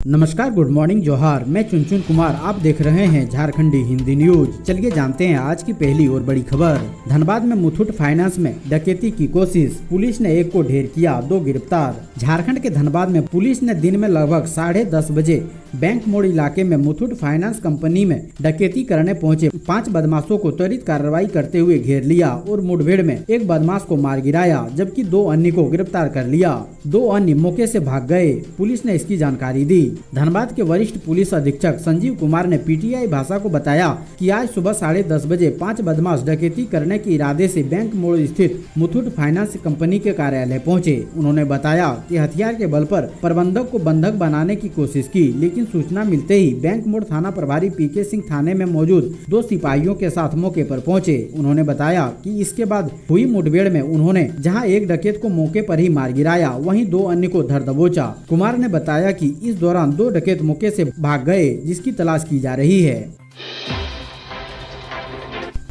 नमस्कार, good morning, जोहार। मैं चुनचुन कुमार, आप देख रहे हैं झारखंडी हिंदी न्यूज। चलिए जानते हैं आज की पहली और बड़ी खबर। धनबाद में मुथूट फाइनेंस में डकैती की कोशिश, पुलिस ने एक को ढेर किया, 2 गिरफ्तार। झारखंड के धनबाद में पुलिस ने दिन में लगभग 10:30 बजे बैंक मोड़ इलाके में मुथूट फाइनेंस कंपनी में डकैती करने पहुंचे 5 बदमाशों को त्वरित कार्रवाई करते हुए घेर लिया और मुठभेड़ में एक बदमाश को मार गिराया, जबकि 2 अन्य को गिरफ्तार कर लिया। 2 अन्य मौके से भाग गए, पुलिस ने इसकी जानकारी दी। धनबाद के वरिष्ठ पुलिस अधीक्षक संजीव कुमार ने पीटीआई भाषा को बताया कि आज सुबह 10:30 बजे 5 बदमाश डकैती करने के इरादे से बैंक मोड़ स्थित मुथूट फाइनेंस कंपनी के कार्यालय पहुंचे। उन्होंने बताया कि हथियार के बल पर प्रबंधक को बंधक बनाने की कोशिश की, लेकिन सूचना मिलते ही बैंक मोड़ थाना प्रभारी पीके सिंह थाने में मौजूद 2 सिपाहियों के साथ मौके पर पहुंचे। उन्होंने बताया कि इसके बाद हुई मुठभेड़ में उन्होंने जहां एक डकैत को मौके पर ही मार गिराया, वहीं 2 अन्य को धर दबोचा। कुमार ने बताया कि इस दौरान 2 डकैत मौके से भाग गए, जिसकी तलाश की जा रही है।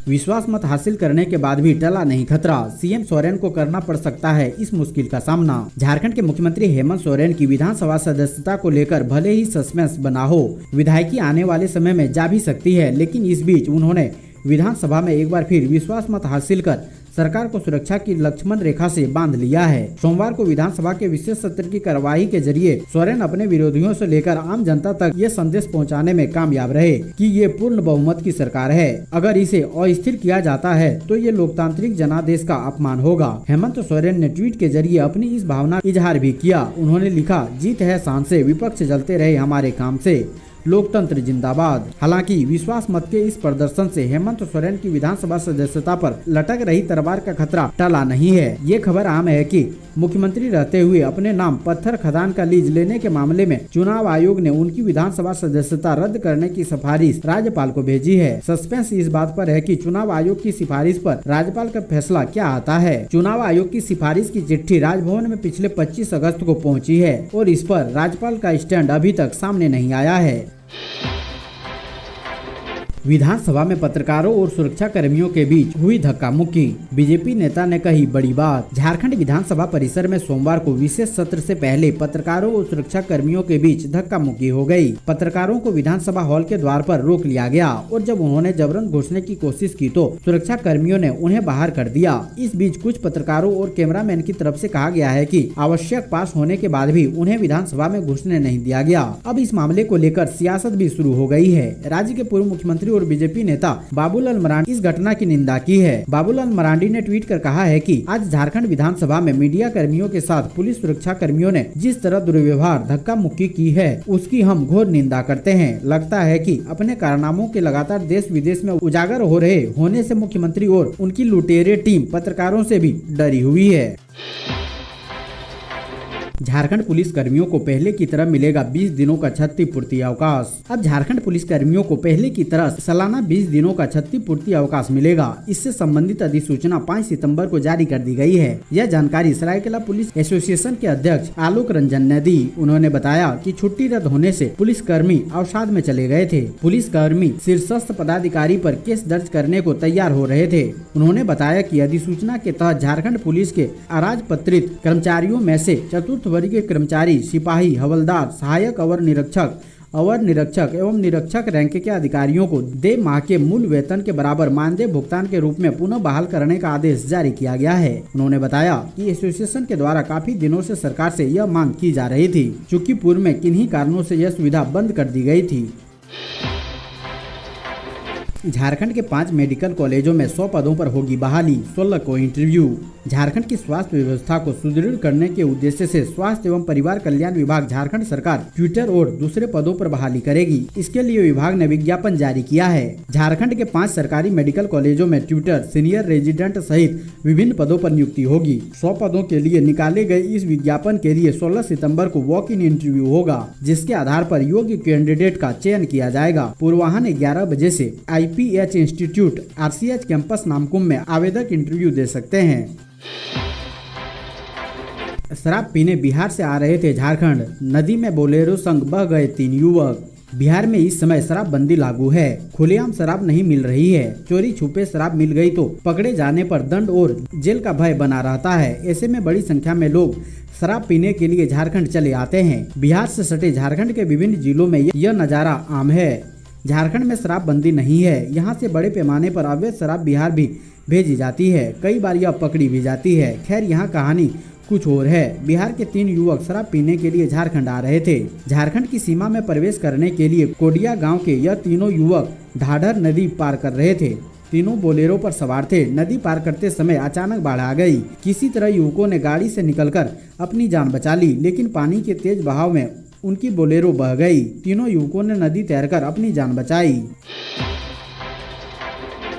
विश्वास मत हासिल करने के बाद भी टला नहीं खतरा, सीएम सोरेन को करना पड़ सकता है इस मुश्किल का सामना। झारखंड के मुख्यमंत्री हेमंत सोरेन की विधानसभा सदस्यता को लेकर भले ही सस्पेंस बना हो, विधायकी आने वाले समय में जा भी सकती है, लेकिन इस बीच उन्होंने विधानसभा में एक बार फिर विश्वास मत हासिल कर सरकार को सुरक्षा की लक्ष्मण रेखा से बांध लिया है। सोमवार को विधानसभा के विशेष सत्र की कार्यवाही के जरिए सोरेन अपने विरोधियों से लेकर आम जनता तक ये संदेश पहुंचाने में कामयाब रहे कि ये पूर्ण बहुमत की सरकार है। अगर इसे अस्थिर किया जाता है तो ये लोकतांत्रिक जनादेश का अपमान होगा। हेमंत सोरेन ने ट्वीट के जरिए अपनी इस भावना का इजहार भी किया। उन्होंने लिखा, जीत है शान से, विपक्ष जलते रहे हमारे काम से, लोकतंत्र जिंदाबाद। हालांकि विश्वास मत के इस प्रदर्शन से हेमंत सोरेन की विधानसभा सदस्यता पर लटक रही तलवार का खतरा टला नहीं है। ये खबर आम है कि मुख्यमंत्री रहते हुए अपने नाम पत्थर खदान का लीज लेने के मामले में चुनाव आयोग ने उनकी विधानसभा सदस्यता रद्द करने की सिफारिश राज्यपाल को भेजी है। सस्पेंस इस बात पर है कि चुनाव आयोग की सिफारिश पर राज्यपाल का फैसला क्या आता है। चुनाव आयोग की सिफारिश की चिट्ठी राजभवन में पिछले 25 अगस्त को पहुंची है और इस पर राज्यपाल का स्टैंड अभी तक सामने नहीं आया है। विधानसभा में पत्रकारों और सुरक्षा कर्मियों के बीच हुई धक्का मुक्की, बीजेपी नेता ने कही बड़ी बात। झारखंड विधानसभा परिसर में सोमवार को विशेष सत्र से पहले पत्रकारों और सुरक्षा कर्मियों के बीच धक्का मुक्की हो गई। पत्रकारों को विधानसभा हॉल के द्वार पर रोक लिया गया और जब उन्होंने जबरन घुसने की कोशिश की तो सुरक्षा कर्मियों ने उन्हें बाहर कर दिया। इस बीच कुछ पत्रकारों और कैमरामैन की तरफ से कहा गया है कि आवश्यक पास होने के बाद भी उन्हें विधानसभा में घुसने नहीं दिया गया। अब इस मामले को लेकर सियासत भी शुरू हो गई है। राज्य के पूर्व मुख्यमंत्री और बीजेपी नेता बाबूलाल मरांडी इस घटना की निंदा की है। बाबूलाल मरांडी ने ट्वीट कर कहा है कि आज झारखंड विधानसभा में मीडिया कर्मियों के साथ पुलिस सुरक्षा कर्मियों ने जिस तरह दुर्व्यवहार धक्का मुक्की की है, उसकी हम घोर निंदा करते हैं। लगता है कि अपने कारनामों के लगातार देश विदेश में उजागर हो रहे होने से मुख्यमंत्री और उनकी लुटेरे टीम पत्रकारों से भी डरी हुई है। झारखंड पुलिस कर्मियों को पहले की तरह मिलेगा 20 दिनों का क्षतिपूर्ति अवकाश। अब झारखंड पुलिस कर्मियों को पहले की तरह सालाना 20 दिनों का क्षतिपूर्ति अवकाश मिलेगा। इससे संबंधित अधिसूचना 5 सितंबर को जारी कर दी गई है। यह जानकारी सरायकेला पुलिस एसोसिएशन के अध्यक्ष आलोक रंजन ने दी। उन्होंने बताया कि छुट्टी रद्द होने से पुलिस कर्मी अवसाद में चले गए थे। पुलिस कर्मी शीर्षस्थ पदाधिकारी पर केस दर्ज करने को तैयार हो रहे थे। उन्होंने बताया कि अधिसूचना के तहत झारखंड पुलिस के अराजपत्रित कर्मचारियों में से चतुर्थ वर्गीय कर्मचारी, सिपाही, हवलदार, सहायक अवर निरीक्षक एवं निरीक्षक रैंक के अधिकारियों को 2 माह के मूल वेतन के बराबर मानदेय भुगतान के रूप में पुनः बहाल करने का आदेश जारी किया गया है। उन्होंने बताया कि एसोसिएशन के द्वारा काफी दिनों से सरकार से यह मांग की जा रही थी, चूँकि पूर्व में किन्हीं कारणों से यह सुविधा बंद कर दी गई थी। झारखंड के 5 मेडिकल कॉलेजों में 100 पदों पर होगी बहाली, 16 को इंटरव्यू। झारखंड की स्वास्थ्य व्यवस्था को सुदृढ़ करने के उद्देश्य से स्वास्थ्य एवं परिवार कल्याण विभाग झारखंड सरकार ट्विटर और दूसरे पदों पर बहाली करेगी। इसके लिए विभाग ने विज्ञापन जारी किया है। झारखंड के 5 सरकारी मेडिकल कॉलेजों में ट्विटर, सीनियर रेजिडेंट सहित विभिन्न पदों पर नियुक्ति होगी। 100 पदों के लिए निकाले गए इस विज्ञापन के लिए 16 सितम्बर को वॉक इन इंटरव्यू होगा, जिसके आधार पर योग्य कैंडिडेट का चयन किया जाएगा। पूर्वाह्न 11 बजे से IPH institute RCH campus Namkum में आवेदक इंटरव्यू दे सकते हैं। शराब पीने बिहार से आ रहे थे झारखंड, नदी में बोलेरो संग बह गए 3 युवक। बिहार में इस समय शराबबंदी लागू है। खुलेआम शराब नहीं मिल रही है। चोरी छुपे शराब मिल गई तो पकड़े जाने पर दंड और जेल का भय बना रहता है। ऐसे में बड़ी संख्या में लोग शराब पीने के लिए झारखंड चले आते हैं। बिहार से सटे झारखंड के विभिन्न जिलों में यह नज़ारा आम है। झारखंड में शराबबंदी नहीं है। यहाँ से बड़े पैमाने पर अवैध शराब बिहार भी भेजी जाती है। कई बार यह पकड़ी भी जाती है। खैर, यहाँ कहानी कुछ और है। बिहार के 3 युवक शराब पीने के लिए झारखंड आ रहे थे। झारखंड की सीमा में प्रवेश करने के लिए कोडिया गांव के यह तीनों युवक ढाढर नदी पार कर रहे थे। तीनों बोलेरो पर सवार थे। नदी पार करते समय अचानक बाढ़ आ गई। किसी तरह युवकों ने गाड़ी से निकलकर अपनी जान बचा ली, लेकिन पानी के तेज बहाव में उनकी बोलेरो बह गई। तीनों युवकों ने नदी तैरकर अपनी जान बचाई।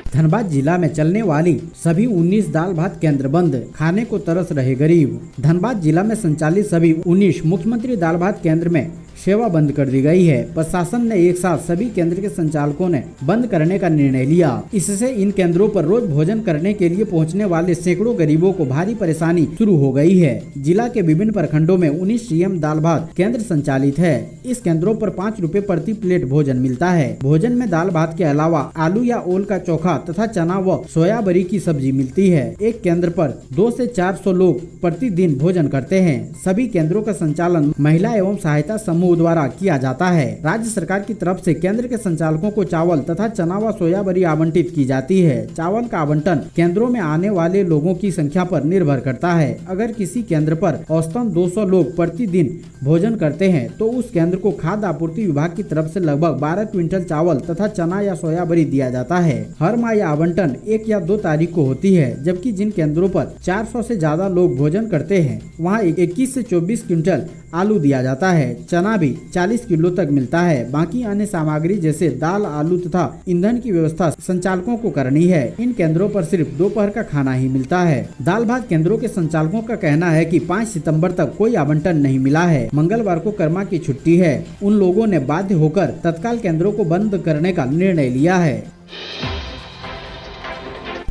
धनबाद जिला में चलने वाली सभी 19 दाल भात केंद्र बंद, खाने को तरस रहे गरीब। धनबाद जिला में संचालित सभी 19 मुख्यमंत्री दाल भात केंद्र में सेवा बंद कर दी गई है। प्रशासन ने एक साथ सभी केंद्र के संचालकों ने बंद करने का निर्णय लिया। इससे इन केंद्रों पर रोज भोजन करने के लिए पहुंचने वाले सैकड़ों गरीबों को भारी परेशानी शुरू हो गई है। जिला के विभिन्न प्रखंडों में 19 सीएम दाल भात केंद्र संचालित है। इस केंद्रों पर 5 रुपए प्रति प्लेट भोजन मिलता है। भोजन में दाल भात के अलावा आलू या ओल का चोखा तथा चना व सोयाबरी की सब्जी मिलती है। एक केंद्र पर 200 से 400 लोग प्रतिदिन भोजन करते हैं। सभी केंद्रों का संचालन महिला एवं सहायता समूह द्वारा किया जाता है। राज्य सरकार की तरफ से केंद्र के संचालकों को चावल तथा चना व सोयाबरी आवंटित की जाती है। चावल का आवंटन केंद्रों में आने वाले लोगों की संख्या पर निर्भर करता है। अगर किसी केंद्र पर औसतन 200 लोग प्रतिदिन भोजन करते हैं तो उस केंद्र को खाद्य आपूर्ति विभाग की तरफ से लगभग 12 क्विंटल चावल तथा चना या सोयाबरी दिया जाता है। हर माह यह आवंटन 1 या 2 तारीख को होती है। जबकि जिन केंद्रों पर 400 से ज्यादा लोग भोजन करते हैं वहाँ 21 से 24 क्विंटल आलू दिया जाता है। चना भी 40 किलो तक मिलता है। बाकी अन्य सामग्री जैसे दाल, आलू तथा ईंधन की व्यवस्था संचालकों को करनी है। इन केंद्रों पर सिर्फ दोपहर का खाना ही मिलता है। दाल भात केंद्रों के संचालकों का कहना है कि 5 सितंबर तक कोई आवंटन नहीं मिला है। मंगलवार को कर्मा की छुट्टी है। उन लोगों ने बाध्य होकर तत्काल केंद्रों को बंद करने का निर्णय लिया है।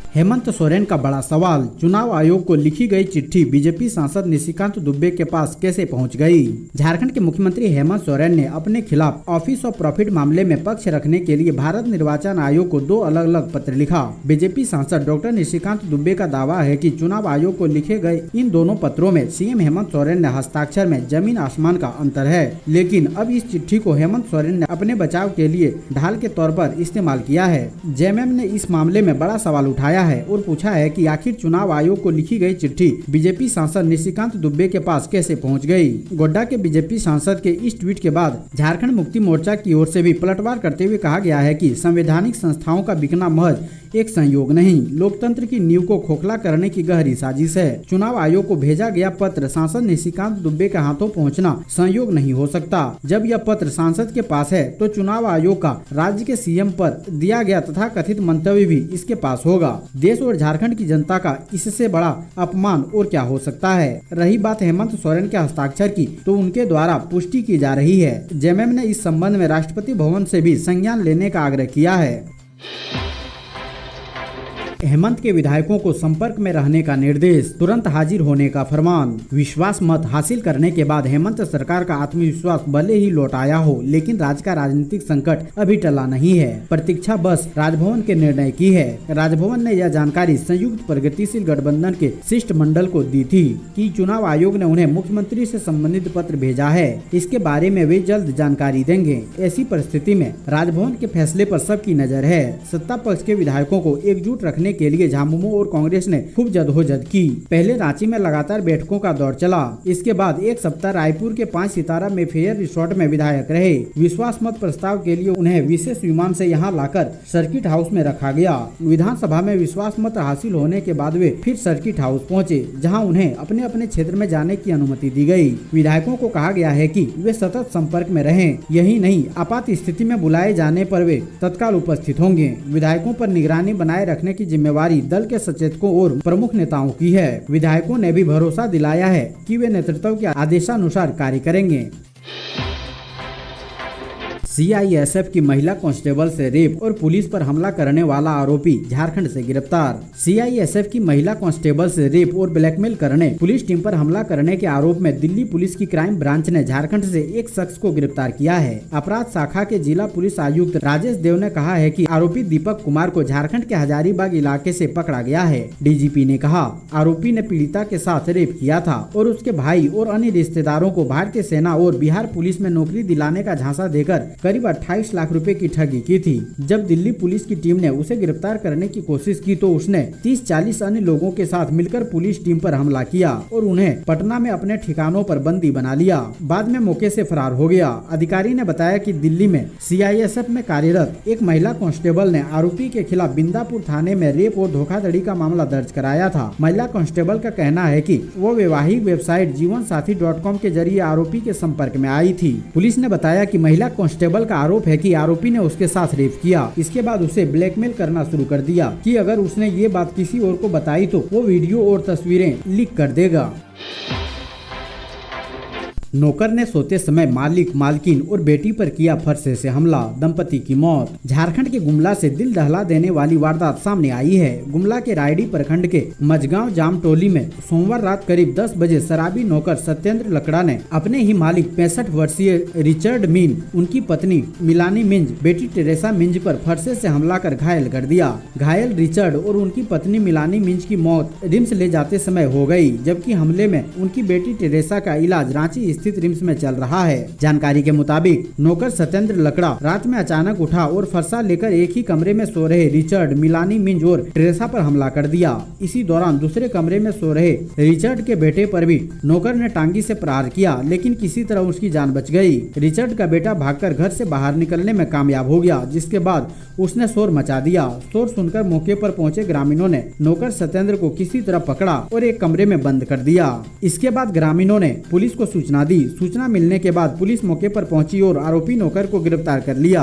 हेमंत सोरेन का बड़ा सवाल, चुनाव आयोग को लिखी गई चिट्ठी बीजेपी सांसद निशिकांत दुबे के पास कैसे पहुंच गई? झारखंड के मुख्यमंत्री हेमंत सोरेन ने अपने खिलाफ ऑफिस ऑफ प्रॉफिट मामले में पक्ष रखने के लिए भारत निर्वाचन आयोग को 2 अलग अलग पत्र लिखा। बीजेपी सांसद डॉक्टर निशिकांत दुबे का दावा है कि चुनाव आयोग को लिखे गए इन दोनों पत्रों में सीएम हेमंत सोरेन ने हस्ताक्षर में जमीन आसमान का अंतर है। लेकिन अब इस चिट्ठी को हेमंत सोरेन ने अपने बचाव के लिए ढाल के तौर पर इस्तेमाल किया है। जेएमएम ने इस मामले में बड़ा सवाल उठाया है और पूछा है कि आखिर चुनाव आयोग को लिखी गई चिट्ठी बीजेपी सांसद निशिकांत दुबे के पास कैसे पहुंच गई। गोड्डा के बीजेपी सांसद के इस ट्वीट के बाद झारखंड मुक्ति मोर्चा की ओर से भी पलटवार करते हुए कहा गया है कि संवैधानिक संस्थाओं का बिकना महज एक संयोग नहीं, लोकतंत्र की नींव को खोखला करने की गहरी साजिश है। चुनाव आयोग को भेजा गया पत्र सांसद निशिकांत दुबे के हाथों पहुंचना संयोग नहीं हो सकता। जब यह पत्र सांसद के पास है तो चुनाव आयोग का राज्य के सीएम पर दिया गया तथा कथित मंतव्य भी इसके पास होगा। देश और झारखंड की जनता का इससे बड़ा अपमान और क्या हो सकता है। रही बात हेमंत सोरेन के हस्ताक्षर की, तो उनके द्वारा पुष्टि की जा रही है। जेएमएम ने इस संबंध में राष्ट्रपति भवन से भी संज्ञान लेने का आग्रह किया है। हेमंत के विधायकों को संपर्क में रहने का निर्देश, तुरंत हाजिर होने का फरमान। विश्वास मत हासिल करने के बाद हेमंत सरकार का आत्मविश्वास भले ही लौट आया हो, लेकिन राज्य का राजनीतिक संकट अभी टला नहीं है। प्रतीक्षा बस राजभवन के निर्णय की है। राजभवन ने यह जानकारी संयुक्त प्रगतिशील गठबंधन के शिष्टमंडल को दी थी कि चुनाव आयोग ने उन्हें मुख्यमंत्री से संबंधित पत्र भेजा है। इसके बारे में वे जल्द जानकारी देंगे। ऐसी परिस्थिति में राजभवन के फैसले पर सबकी नजर है। सत्ता पक्ष के विधायकों को एकजुट रखने के लिए झामुमो और कांग्रेस ने खूब जद्दोजहद की। पहले रांची में लगातार बैठकों का दौर चला। इसके बाद एक सप्ताह रायपुर के 5 सितारा मेफेयर रिसोर्ट में विधायक रहे। विश्वास मत प्रस्ताव के लिए उन्हें विशेष विमान से यहां लाकर सर्किट हाउस में रखा गया। विधानसभा में विश्वास मत हासिल होने के बाद वे फिर सर्किट हाउस पहुंचे, जहां उन्हें अपने अपने क्षेत्र में जाने की अनुमति दी गई। विधायकों को कहा गया है कि वे सतत संपर्क में रहें। यही नहीं, आपात स्थिति में बुलाए जाने पर वे तत्काल उपस्थित होंगे। विधायकों पर निगरानी बनाए रखने की जिम्मेवारी दल के सचेतकों और प्रमुख नेताओं की है। विधायकों ने भी भरोसा दिलाया है कि वे नेतृत्व के आदेशानुसार कार्य करेंगे। सीआईएसएफ की महिला कांस्टेबल से रेप और पुलिस पर हमला करने वाला आरोपी झारखंड से गिरफ्तार। सीआईएसएफ की महिला कांस्टेबल से रेप और ब्लैकमेल करने, पुलिस टीम पर हमला करने के आरोप में दिल्ली पुलिस की क्राइम ब्रांच ने झारखंड से एक शख्स को गिरफ्तार किया है। अपराध शाखा के जिला पुलिस आयुक्त राजेश देव ने कहा है कि आरोपी दीपक कुमार को झारखंड के हजारीबाग इलाके से पकड़ा गया है। डीजीपी ने कहा, आरोपी ने पीड़िता के साथ रेप किया था और उसके भाई और अन्य रिश्तेदारों को भारतीय सेना और बिहार पुलिस में नौकरी दिलाने का झांसा देकर करीब 28 लाख रुपए की ठगी की थी। जब दिल्ली पुलिस की टीम ने उसे गिरफ्तार करने की कोशिश की तो उसने 30-40 अन्य लोगों के साथ मिलकर पुलिस टीम पर हमला किया और उन्हें पटना में अपने ठिकानों पर बंदी बना लिया। बाद में मौके से फरार हो गया। अधिकारी ने बताया कि दिल्ली में सीआईएसएफ में कार्यरत एक महिला कांस्टेबल ने आरोपी के खिलाफ बिंदापुर थाने में रेप और धोखाधड़ी का मामला दर्ज कराया था। महिला कांस्टेबल का कहना है कि वो वैवाहिक वेबसाइट जीवनसाथी.com के जरिए आरोपी के संपर्क में आई थी। पुलिस ने बताया कि महिला कांस्टेबल का आरोप है कि आरोपी ने उसके साथ रेप किया। इसके बाद उसे ब्लैकमेल करना शुरू कर दिया कि अगर उसने ये बात किसी और को बताई तो वो वीडियो और तस्वीरें लीक कर देगा। नौकर ने सोते समय मालिक, मालकिन और बेटी पर किया फरसे से हमला, दंपति की मौत। झारखंड के गुमला से दिल दहला देने वाली वारदात सामने आई है। गुमला के रायडी प्रखंड के मझगांव जामटोली में सोमवार रात करीब 10 बजे शराबी नौकर सत्येंद्र लकड़ा ने अपने ही मालिक 65 वर्षीय रिचर्ड मिंज, उनकी पत्नी मिलानी मिंज, बेटी टेरेसा मिंज पर फरसे से हमला कर घायल कर दिया। घायल रिचर्ड और उनकी पत्नी मिलानी मिंज की मौत रिम्स ले जाते समय हो गई, जबकि हमले में उनकी बेटी टेरेसा का इलाज रांची स्थित रिम्स में चल रहा है। जानकारी के मुताबिक नौकर सत्येंद्र लकड़ा रात में अचानक उठा और फरसा लेकर एक ही कमरे में सो रहे रिचर्ड, मिलानी मिंज और टेरेसा पर हमला कर दिया। इसी दौरान दूसरे कमरे में सो रहे रिचर्ड के बेटे पर भी नौकर ने टांगी से प्रहार किया, लेकिन किसी तरह उसकी जान बच गई। रिचर्ड का बेटा भागकर घर से बाहर निकलने में कामयाब हो गया, जिसके बाद उसने शोर मचा दिया। शोर सुनकर मौके पर पहुंचे ग्रामीणों ने नौकर सत्येंद्र को किसी तरह पकड़ा और एक कमरे में बंद कर दिया। इसके बाद ग्रामीणों ने पुलिस को सूचना दी। सूचना मिलने के बाद पुलिस मौके पर पहुंची और आरोपी नौकर को गिरफ्तार कर लिया।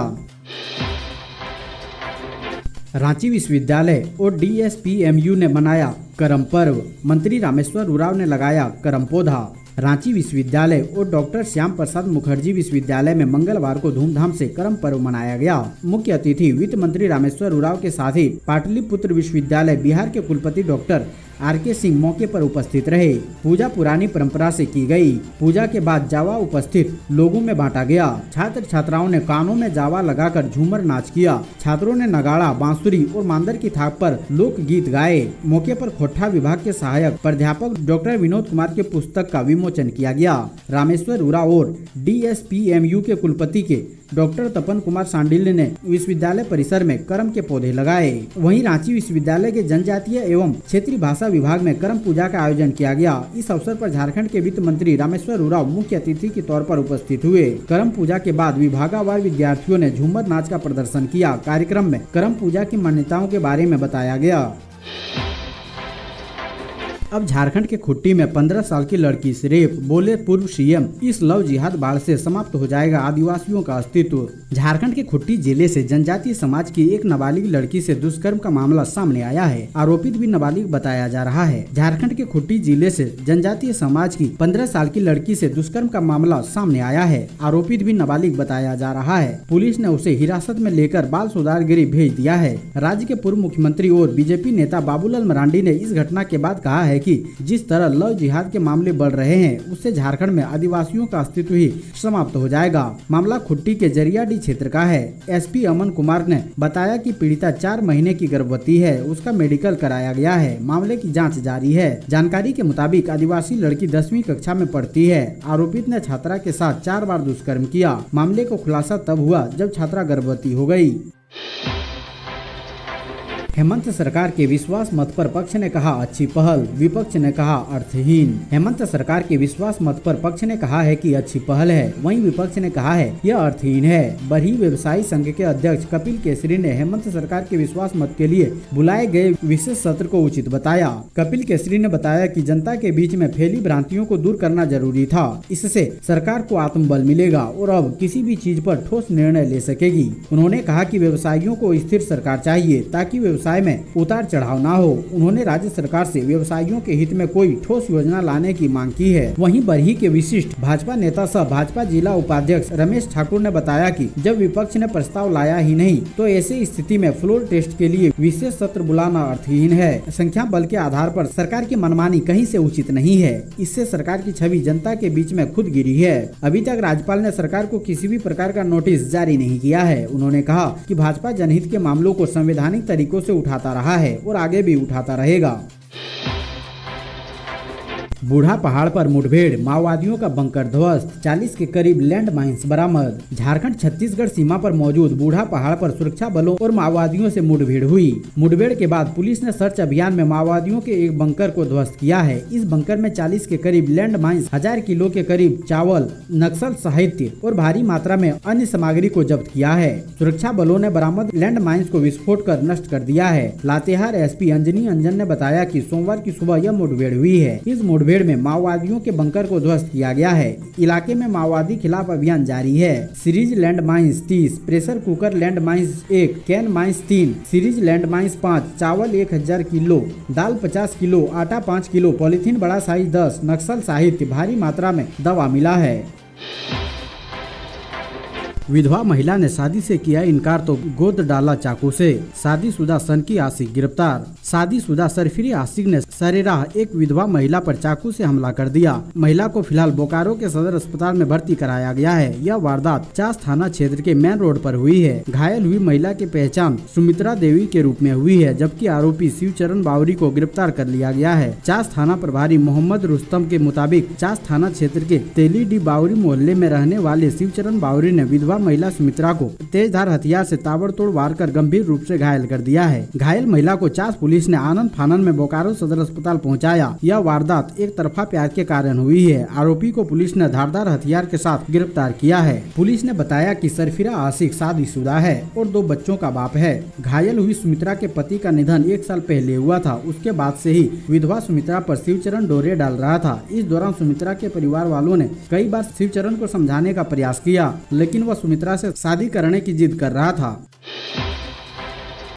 रांची विश्वविद्यालय और डीएसपीएमयू ने मनाया करम पर्व, मंत्री रामेश्वर उरांव ने लगाया करम पौधा। रांची विश्वविद्यालय और डॉक्टर श्याम प्रसाद मुखर्जी विश्वविद्यालय में मंगलवार को धूमधाम से करम पर्व मनाया गया। मुख्य अतिथि वित्त मंत्री रामेश्वर उरांव के साथ ही पाटलिपुत्र विश्वविद्यालय बिहार के कुलपति डॉक्टर आर.के. सिंह मौके पर उपस्थित रहे। पूजा पुरानी परंपरा से की गई। पूजा के बाद जावा उपस्थित लोगों में बांटा गया। छात्र छात्राओं ने कानों में जावा लगाकर झूमर नाच किया। छात्रों ने नगाड़ा, बांसुरी और मांदर की थाप पर लोक गीत गाए। मौके पर खोट्ठा विभाग के सहायक प्राध्यापक डॉक्टर विनोद कुमार के पुस्तक का विमोचन किया गया। रामेश्वर उरांव और डीएसपीएमयू के कुलपति के डॉक्टर तपन कुमार सांडिल्य ने विश्वविद्यालय परिसर में करम के पौधे लगाए। वहीं रांची विश्वविद्यालय के जनजातीय एवं क्षेत्रीय भाषा विभाग में करम पूजा का आयोजन किया गया। इस अवसर पर झारखंड के वित्त मंत्री रामेश्वर उरांव मुख्य अतिथि के तौर पर उपस्थित हुए। करम पूजा के बाद विभागवार विद्यार्थियों ने झूमर नाच का प्रदर्शन किया। कार्यक्रम में करम पूजा की मान्यताओं के बारे में बताया गया। अब झारखंड के खुट्टी में 15 साल की लड़की से रेप, बोले पूर्व सीएम। इस लव जिहाद बाढ़ से समाप्त हो जाएगा आदिवासियों का अस्तित्व। झारखंड के खुट्टी जिले से जनजातीय समाज की एक नाबालिग लड़की से दुष्कर्म का मामला सामने आया है। आरोपित भी नाबालिग बताया जा रहा है। झारखंड के खुट्टी जिले से जनजातीय समाज की 15 साल की लड़की से दुष्कर्म का मामला सामने आया है। आरोपित भी नाबालिग बताया जा रहा है। पुलिस ने उसे हिरासत में लेकर बाल सुधार गृह भेज दिया है। राज्य के पूर्व मुख्यमंत्री और बीजेपी नेता बाबूलाल मरांडी ने इस घटना के बाद कहा है कि जिस तरह लव जिहाद के मामले बढ़ रहे हैं, उससे झारखंड में आदिवासियों का अस्तित्व ही समाप्त हो जाएगा। मामला खुट्टी के जरियाडी क्षेत्र का है। एसपी अमन कुमार ने बताया कि पीड़िता 4 महीने की गर्भवती है। उसका मेडिकल कराया गया है। मामले की जांच जारी है। जानकारी के मुताबिक आदिवासी लड़की 10वीं कक्षा में पढ़ती है। आरोपित ने छात्रा के साथ 4 बार दुष्कर्म किया। मामले को खुलासा तब हुआ जब छात्रा गर्भवती हो गई। हेमंत सरकार के विश्वास मत पर पक्ष ने कहा अच्छी पहल, विपक्ष ने कहा अर्थहीन। हेमंत सरकार के विश्वास मत पर पक्ष ने कहा है कि अच्छी पहल है, वहीं विपक्ष ने कहा है यह अर्थहीन है। बरही व्यवसायी संघ के अध्यक्ष कपिल केसरी ने हेमंत सरकार के विश्वास मत के लिए बुलाए गए विशेष सत्र को उचित बताया। कपिल केसरी ने बताया कि जनता के बीच में फैली भ्रांतियों को दूर करना जरूरी था। इससे सरकार को आत्मबल मिलेगा और अब किसी भी चीज पर ठोस निर्णय ले सकेगी। उन्होंने कहा कि व्यवसायियों को स्थिर सरकार चाहिए ताकि व्यवसाय में उतार चढ़ाव न हो। उन्होंने राज्य सरकार से व्यवसायियों के हित में कोई ठोस योजना लाने की मांग की है। वहीं बरही के विशिष्ट भाजपा नेता सह भाजपा जिला उपाध्यक्ष रमेश ठाकुर ने बताया कि जब विपक्ष ने प्रस्ताव लाया ही नहीं तो ऐसी स्थिति में फ्लोर टेस्ट के लिए विशेष सत्र बुलाना अर्थहीन है। संख्या बल के आधार पर सरकार की मनमानी कहीं से उचित नहीं है। इससे सरकार की छवि जनता के बीच में खुद गिरी है। अभी तक राज्यपाल ने सरकार को किसी भी प्रकार का नोटिस जारी नहीं किया है। उन्होंने कहा कि भाजपा जनहित के मामलों को संवैधानिक तरीकों से उठाता रहा है और आगे भी उठाता रहेगा। बूढ़ा पहाड़ पर मुठभेड़, माओवादियों का बंकर ध्वस्त, 40 के करीब लैंड माइंस बरामद। झारखंड छत्तीसगढ़ सीमा पर मौजूद बूढ़ा पहाड़ पर सुरक्षा बलों और माओवादियों से मुठभेड़ हुई। मुठभेड़ के बाद पुलिस ने सर्च अभियान में माओवादियों के एक बंकर को ध्वस्त किया है। इस बंकर में 40 के करीब लैंड माइंस, 1000 किलो के करीब चावल, नक्सल साहित्य और भारी मात्रा में अन्य सामग्री को जब्त किया है। सुरक्षा बलों ने बरामद लैंड माइंस को विस्फोट कर नष्ट कर दिया है। लातेहार एसपी अंजनी अंजन ने बताया कि सोमवार की सुबह यह मुठभेड़ हुई है। इस मुठभेड़ में माओवादियों के बंकर को ध्वस्त किया गया है। इलाके में माओवादी खिलाफ अभियान जारी है। Series land mines 30, pressure cooker land mines 1, can mines 3, series land mines 5, चावल 1000 किलो, दाल 50 किलो, आटा 5 किलो, पॉलीथीन बड़ा साइज 10, नक्सल साहित्य, भारी मात्रा में दवा मिला है। विधवा महिला ने शादी से किया इनकार तो गोद डाला चाकू से। शादीशुदा सनकी आशिक गिरफ्तार। शादीशुदा सरफिरी आशिक ने सरेराह एक विधवा महिला पर चाकू से हमला कर दिया। महिला को फिलहाल बोकारो के सदर अस्पताल में भर्ती कराया गया है। यह वारदात चास थाना क्षेत्र के मेन रोड पर हुई है। घायल हुई महिला की पहचान सुमित्रा देवी के रूप में हुई है, जबकि आरोपी शिवचरण बावरी को गिरफ्तार कर लिया गया है। चास थाना प्रभारी मोहम्मद रुस्तम के मुताबिक चास थाना क्षेत्र के तेली डी बावरी मोहल्ले में रहने वाले शिवचरण बावरी ने विधवा महिला सुमित्रा को तेजधार हथियार से ताबड़तोड़ वार कर गंभीर रूप से घायल कर दिया है। घायल महिला को चास पुलिस ने आनंद फानन में बोकारो सदर अस्पताल पहुंचाया। यह वारदात एक तरफा प्यार के कारण हुई है। आरोपी को पुलिस ने धारदार हथियार के साथ गिरफ्तार किया है। पुलिस ने बताया कि सरफिरा आशिक शादीशुदा है और 2 बच्चों का बाप है। घायल हुई सुमित्रा के पति का निधन 1 साल पहले हुआ था। उसके बाद से ही विधवा सुमित्रा पर शिवचरण डोरे डाल रहा था। इस दौरान सुमित्रा के परिवार वालों ने कई बार शिवचरण को समझाने का प्रयास किया, लेकिन वह सुमित्रा से शादी करने की जिद कर रहा था।